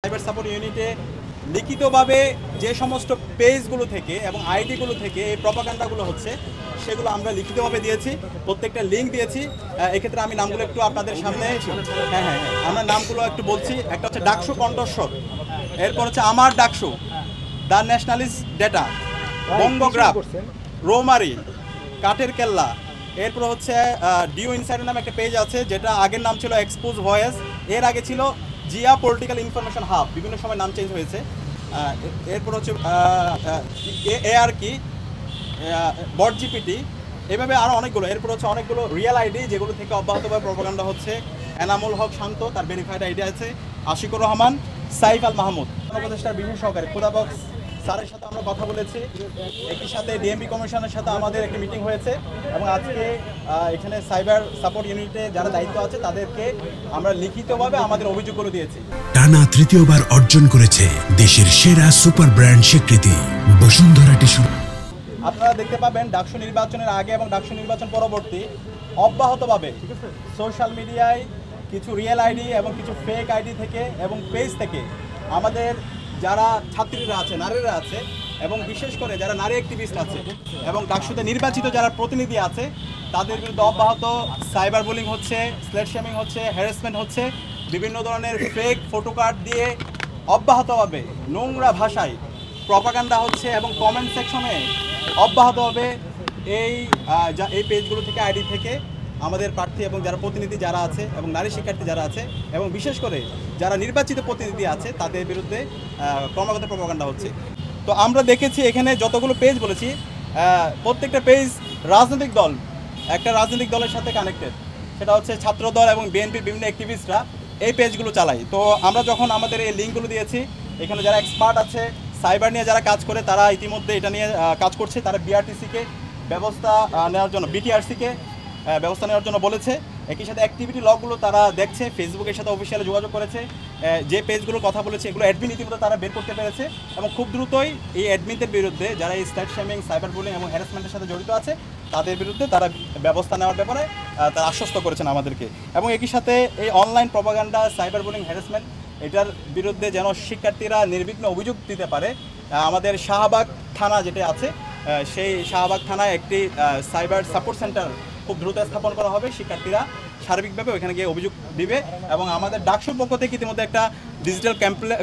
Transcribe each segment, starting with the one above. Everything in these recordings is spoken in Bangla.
সাইবার সাপোর্ট ইউনিটে লিখিতভাবে যে সমস্ত পেজগুলো থেকে এবং আইডিগুলো থেকে এই প্রপাগান্ডাগুলো হচ্ছে সেগুলো আমরা লিখিতভাবে দিয়েছি, প্রত্যেকটা লিঙ্ক দিয়েছি। এক্ষেত্রে আমি নামগুলো একটু আপনাদের সামনে আমরা নামগুলো একটু বলছি। একটা হচ্ছে ডাকসু কণ্ঠস্বর, এরপর হচ্ছে আমার ডাকসু, দ্য ন্যাশনালিস্ট ডেটা, বঙ্গগ্রাফ, রোমারি, কাঠের কেল্লা, এরপর হচ্ছে ডিও ইনসাইডার নামে একটা পেজ আছে যেটা আগের নাম ছিল এক্সপোজ ভয়েস, এর আগে ছিল জিয়া পলিটিক্যাল ইনফরমেশন হাব, বিভিন্ন সময় নাম চেঞ্জ হয়েছে। এরপর হচ্ছে এআর কি, বট জিপিটি, এভাবে আরও অনেকগুলো। এরপর হচ্ছে অনেকগুলো রিয়েল আইডি যেগুলো থেকে অব্যাহতভাবে প্রপাগান্ডা হচ্ছে। এনামুল হক শান্ত, তার ভেরিফাইড আইডি আছে। আশিকুর রহমান, সাইফ আল মাহমুদ, উপদেষ্টার বিশেষ সহকারী খুদাবক্স স্যারের সাথে আমরা কথা বলেছি। একই সাথে ডিএমপি কমিশনের সাথে আমাদের একটি মিটিং হয়েছে এবং আজকে এখানে সাইবার সাপোর্ট ইউনিটে যারা দায়িত্ব আছে তাদেরকে আমরা লিখিতভাবে আমাদের অভিযোগগুলো দিয়েছি। টানা তৃতীয়বার অর্জন করেছে দেশের সেরা সুপার ব্র্যান্ড স্বীকৃতি বসুন্ধরা টিস্যু। আপনারা দেখতে পাবেন ডাকসু নির্বাচনের আগে এবং ডাকসু নির্বাচন পরবর্তী অব্যাহতভাবে সোশ্যাল মিডিয়ায় কিছু রিয়েল আইডি এবং কিছু ফেক আইডি থেকে এবং পেজ থেকে আমাদের যারা ছাত্রীরা আছে, নারীরা আছে এবং বিশেষ করে যারা নারী অ্যাক্টিভিস্ট আছে এবং ডাকসুতে নির্বাচিত যারা প্রতিনিধি আছে তাদের বিরুদ্ধে অব্যাহত সাইবার বুলিং হচ্ছে, স্লেট শেমিং হচ্ছে, হ্যারাসমেন্ট হচ্ছে, বিভিন্ন ধরনের ফেক ফটো কার্ড দিয়ে অব্যাহতভাবে নোংরা ভাষায় প্রপাগান্ডা হচ্ছে এবং কমেন্ট সেকশনে অব্যাহতভাবে এই পেজগুলো থেকে, আইডি থেকে আমাদের প্রার্থী এবং যারা প্রতিনিধি যারা আছে এবং নারী শিক্ষার্থী যারা আছে এবং বিশেষ করে যারা নির্বাচিত প্রতিনিধি আছে তাদের বিরুদ্ধে ক্রমাগত প্রপাগান্ডা হচ্ছে। তো আমরা দেখেছি এখানে যতগুলো পেজ বলেছি প্রত্যেকটা পেজ রাজনৈতিক দল, একটা রাজনৈতিক দলের সাথে কানেক্টেড, সেটা হচ্ছে ছাত্র দল এবং বিএনপির বিভিন্ন অ্যাক্টিভিস্টরা এই পেজগুলো চালায়। তো আমরা যখন আমাদের এই লিঙ্কগুলো দিয়েছি, এখানে যারা এক্সপার্ট আছে সাইবার নিয়ে যারা কাজ করে তারা ইতিমধ্যে এটা নিয়ে কাজ করছে, তারা বিআরটিসিকে ব্যবস্থা নেওয়ার জন্য, বিটিআরসিকে ব্যবস্থা নেওয়ার জন্য বলেছে। একই সাথে অ্যাক্টিভিটি লগগুলো তারা দেখছে, ফেসবুকের সাথে অফিসিয়ালি যোগাযোগ করেছে, যে পেজগুলোর কথা বলেছে এগুলো অ্যাডমিন ইতিমধ্যে তারা বের করতে পেরেছে এবং খুব দ্রুতই এই অ্যাডমিনদের বিরুদ্ধে যারা এই স্লেট শেমিং, সাইবার বুলিং এবং হ্যারাসমেন্টের সাথে জড়িত আছে তাদের বিরুদ্ধে তারা ব্যবস্থা নেওয়ার ব্যাপারে তারা আশ্বস্ত করেছেন আমাদেরকে। এবং একই সাথে এই online propaganda, cyber bullying, harassment এটার বিরুদ্ধে যেন শিক্ষার্থীরা নির্বিঘ্ন অভিযোগ দিতে পারে, আমাদের শাহবাগ থানা যেটা আছে সেই শাহবাগ থানায় একটি সাইবার সাপোর্ট সেন্টার খুব দ্রুত স্থাপন করা হবে। শিক্ষার্থীরা সার্বিকভাবে ওইখানে গিয়ে অভিযোগ দিবে এবং আমাদের ডাকসুর পক্ষ থেকে ইতিমধ্যে একটা ডিজিটাল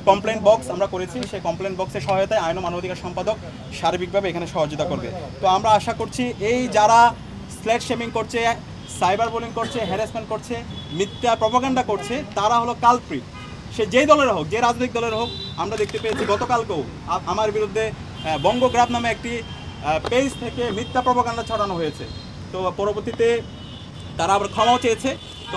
কমপ্লেন বক্স আমরা করেছি, সেই কমপ্লেন বক্সের সহায়তায় আইন ও মানবাধিকার সম্পাদক সার্বিকভাবে এখানে সহযোগিতা করবে। তো আমরা আশা করছি এই যারা স্লেট শেমিং করছে, সাইবার বুলিং করছে, হ্যারাসমেন্ট করছে, মিথ্যা প্রপাগান্ডা করছে, তারা হলো কালপ্রিট। সে যেই দলের হোক, যে রাজনৈতিক দলের হোক। আমরা দেখতে পেয়েছি গতকালকেও আমার বিরুদ্ধে বঙ্গগ্রাফ নামে একটি পেজ থেকে মিথ্যা প্রপাগান্ডা ছড়ানো হয়েছে। তো পরবর্তীতে তারা আবার ক্ষমাও চেয়েছে। তো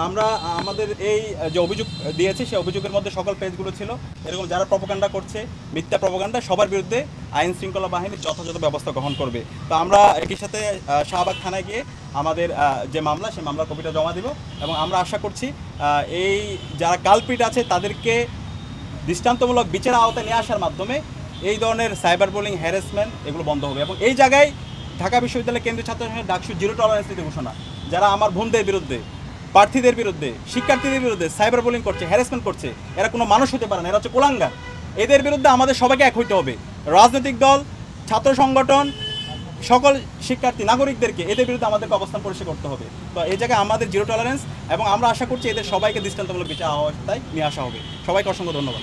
আমরা আমাদের এই যে অভিযোগ দিয়েছি সেই অভিযোগের মধ্যে সকল পেজগুলো ছিল এরকম যারা প্রপাগান্ডা করছে, মিথ্যা প্রপাগান্ডা, সবার বিরুদ্ধে আইন শৃঙ্খলা বাহিনী যথাযথ ব্যবস্থা গ্রহণ করবে। তো আমরা একই সাথে শাহবাগ থানায় গিয়ে আমাদের যে মামলা, সেই মামলার কপিটা জমা দিব এবং আমরা আশা করছি এই যারা কালপিট আছে তাদেরকে দৃষ্টান্তমূলক বিচারের আওতায় নিয়ে আসার মাধ্যমে এই ধরনের সাইবার বুলিং, হ্যারাসমেন্ট এগুলো বন্ধ হবে। এবং এই জায়গায় ঢাকা বিশ্ববিদ্যালয় কেন্দ্রীয় ছাত্র সংসদের ডাকসু জিরো টলারেন্স নীতি ঘোষণা, যারা আমার বোনদের বিরুদ্ধে, প্রার্থীদের বিরুদ্ধে, শিক্ষার্থীদের বিরুদ্ধে সাইবার বুলিং করছে, হ্যারাসমেন্ট করছে, এরা কোনো মানুষ হতে পারে না, এরা হচ্ছে কুলাঙ্গার। এদের বিরুদ্ধে আমাদের সবাইকে এক হইতে হবে, রাজনৈতিক দল, ছাত্র সংগঠন, সকল শিক্ষার্থী, নাগরিকদেরকে এদের বিরুদ্ধে আমাদেরকে অবস্থান পরিষ্কার করতে হবে। তো এই জায়গায় আমাদের জিরো টলারেন্স এবং আমরা আশা করছি এদের সবাইকে দৃষ্টান্তমূলক বিচার আওতায় নিয়ে আসা হবে। সবাইকে অসংখ্য ধন্যবাদ।